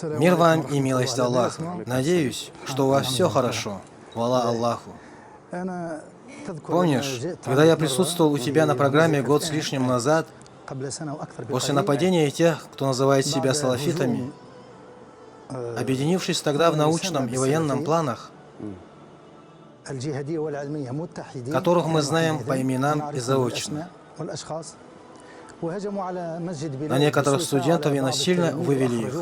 Мир вам и милость Аллаха. Надеюсь, что у вас все хорошо. Хвала Аллаху. Помнишь, когда я присутствовал у тебя на программе год с лишним назад, после нападения тех, кто называет себя салафитами, объединившись тогда в научном и военном планах, которых мы знаем по именам и заочно, на некоторых студентов и насильно вывели их.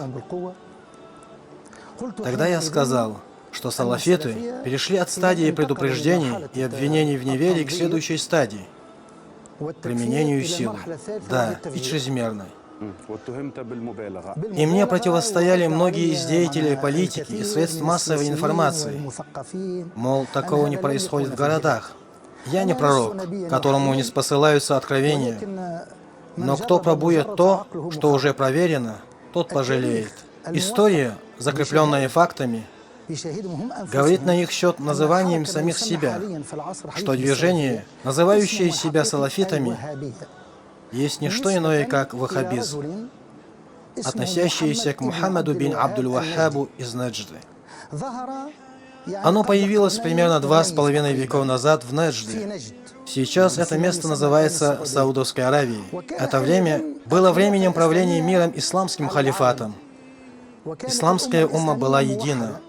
Тогда я сказал, что салафиты перешли от стадии предупреждений и обвинений в неверии к следующей стадии – применению силы, да, и чрезмерной. И мне противостояли многие из деятелей политики и средств массовой информации. Мол, такого не происходит в городах. Я не пророк, которому не спосылаются откровения. Но кто пробует то, что уже проверено, тот пожалеет. История, закрепленная фактами, говорит на их счет называнием самих себя, что движение, называющее себя салафитами, есть не что иное, как ваххабизм, относящийся к Мухаммаду бин Абдуль-Ваххабу из Наджды. Оно появилось примерно 2,5 веков назад в Наджде. Сейчас это место называется Саудовской Аравией. Это время было временем правления миром исламским халифатом. Исламская умма была едина.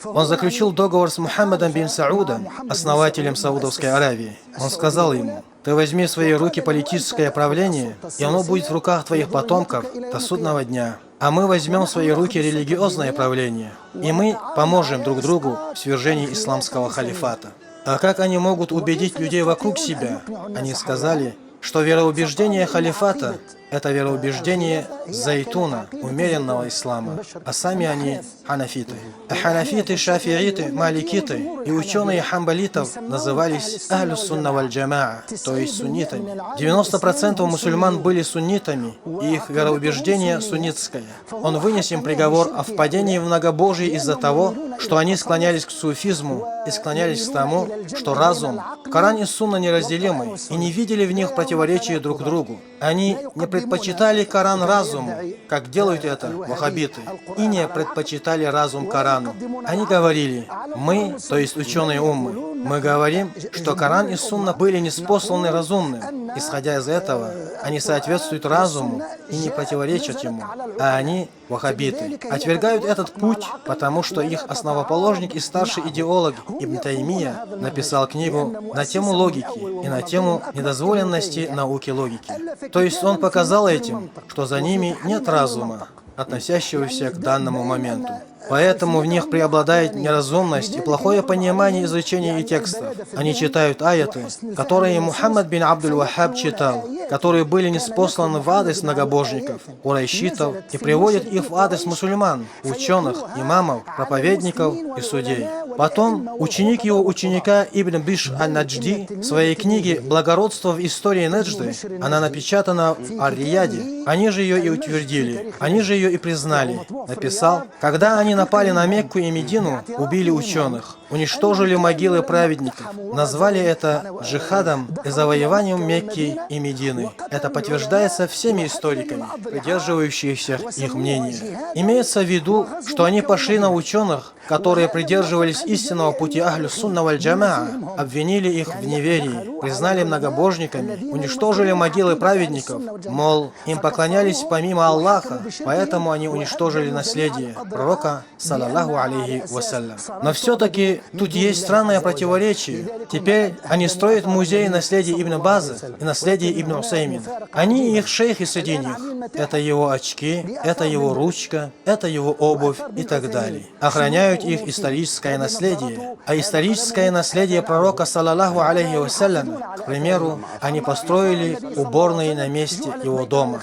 Он заключил договор с Мухаммадом бин Саудом, основателем Саудовской Аравии. Он сказал ему: «Ты возьми в свои руки политическое правление, и оно будет в руках твоих потомков до судного дня. А мы возьмем в свои руки религиозное правление, и мы поможем друг другу в свержении исламского халифата». А как они могут убедить людей вокруг себя? Они сказали, что вероубеждение халифата – это вероубеждение зайтуна, умеренного ислама, а сами они ханафиты. А ханафиты, шафииты, маликиты и ученые хамбалитов назывались ахлю сунна валь джамаа, то есть суннитами. 90% мусульман были суннитами, и их вероубеждение суннитское. Он вынес им приговор о впадении в многобожие из-за того, что они склонялись к суфизму и склонялись к тому, что разум, Коран и Сунна неразделимы, и не видели в них противоречия друг другу. Они не предпочитали Коран разуму, как делают это ваххабиты, и не предпочитали разум Корану. Они говорили: мы, то есть ученые уммы, мы говорим, что Коран и Сунна были ниспосланы разумным. Исходя из этого, они соответствуют разуму и не противоречат ему. А они, ваххабиты, отвергают этот путь, потому что их основоположник и старший идеолог Ибн Таймия написал книгу на тему логики и на тему недозволенности науки логики. То есть он показал этим, что за ними нет разума, относящегося к данному моменту. Поэтому в них преобладает неразумность и плохое понимание изучения и текстов. Они читают аяты, которые Мухаммад бин Абдуль-Ваххаб читал, которые были ниспосланы в адрес многобожников, курайшитов, и приводят их в адрес мусульман, ученых, имамов, проповедников и судей. Потом ученик его ученика Ибн Бишр аль-Наджди в своей книге «Благородство в истории Наджды», она напечатана в Ар-Рияде, они же ее и утвердили, они же ее и признали, написал: когда они напали на Мекку и Медину, убили ученых, уничтожили могилы праведников, назвали это джихадом и завоеванием Мекки и Медины. Это подтверждается всеми историками, придерживающихся их мнения. Имеется в виду, что они пошли на ученых, которые придерживались истинного пути ахлю сунна валь джамаа, обвинили их в неверии, признали многобожниками, уничтожили могилы праведников, мол, им поклонялись помимо Аллаха, поэтому они уничтожили наследие пророка, саллаллаху алейхи вассалям. Но все-таки тут есть странное противоречие. Теперь они строят музей наследия Ибн База и наследия Ибн Усаймина. Они и их шейхи среди них. Это его очки, это его ручка, это его обувь и так далее. Охраняют их историческое наследие. А историческое наследие пророка, саллаллаху алейхи вассалям, к примеру, они построили уборные на месте его дома.